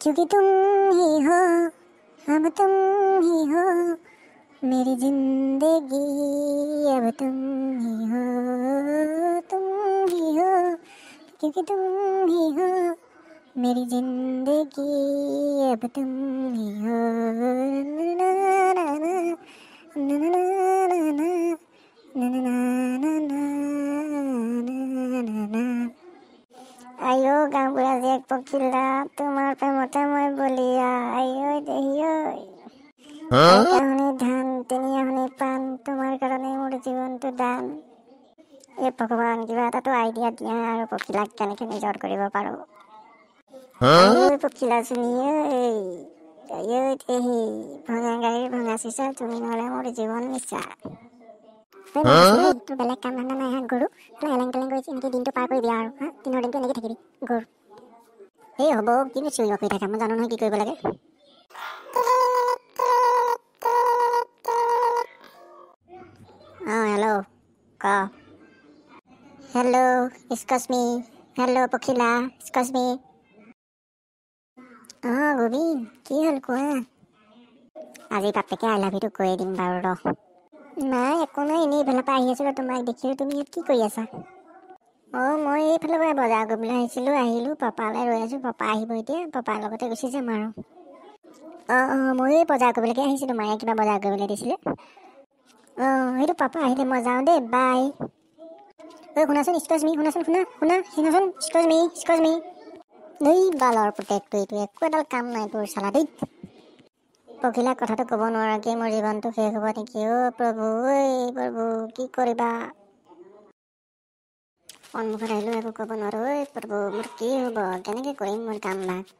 क्योंकि तुम ही हो, अब तुम ही हो मेरी जिंदगी, अब तुम ही हो, तुम ही हो, क्योंकि तुम ही हो मेरी जिंदगी, अब तुम ही हो। ना ना ना ना ना ना ना ना ना ना। आयो गाँवबुঢ়া জীয়েক পখিলা, তোমাৰ প্ৰেমতে মই বলিয়া, আইঐ দেহিঐ। একাহনি ধান, তিনিআহনি পাণ, তোমাৰ কাৰণে মোৰ জীৱনটো দান। এই ভগৱান, কিবা এটাতো আইডিয়া দিয়া আৰু পখিলাক কেনেকে নিজৰ কৰিব পাৰো। আইঐ পখিলাজনী ঐ, আইঐ দেহি, ভঙা গাড়ীৰ ভঙা চিচা, তুমি নহ'লে মোৰ জীৱন মিছা। তোৰ বেলেগ কাম ধান্দা নাই, গৰু এলেং টেলেং কৰি এনেকে দিনটো পাৰ কৰি দিয়া আৰু দিনৰ দিনটো এনেকে থাকিবি গৰু। এই হ'ব, কিনো চিঞৰি কৰি থাকা, মই জানো নহয় কি কৰিব লাগে। হেল্ল' ক। হেল্ল' এক্সকিউজ মি, হেল্ল' পখিলা এক্সকিউজ মি। গোবিন, কি হ'ল কোৱা। আজি বাপেকে আই লাভ ইউটো কৈয়ে দিম বাৰু ৰ। নাই একো নাই, এনেই ইফালৰ পৰা আহি আছিলোঁ, তোমাক দেখিলোঁ। তুমি ইয়াত কি কৰি আছা? মই এইফালৰ পৰা বজাৰ কৰিবলৈ আহিছিলোঁ, আহিলোঁ পাপালৈ ৰৈ আছোঁ। পাপা আহিব এতিয়া, পাপাৰ লগতে গুচি যাম আৰু। ময়ো এই বজাৰ কৰিবলৈকে আহিছিলোঁ, মায়ে কিবা বজাৰ কৰিবলৈ দিছিলে। সেইটো পাপা আহিলে মই যাওঁ দেই, বাই। শুনাচোন এক্সকিউজ মি, শুনাচোন এক্সকিউজ মি। এই বালৰ পুতেকটো, এইটো একো এডাল কাম নাই তোৰ চালা দেই। পখিলাক কথাটো ক'ব নোৱাৰাকৈ মোৰ জীৱনটো শেষ হ'ব নেকি? প্ৰভু, প্ৰভু কি কৰিবা। সন্মুখত আহিলেও একো ক'ব নোৱাৰোঁ। প্ৰভু, মোৰ কি হ'ব, কেনেকৈ কৰিম মোৰ কাম ভাগ।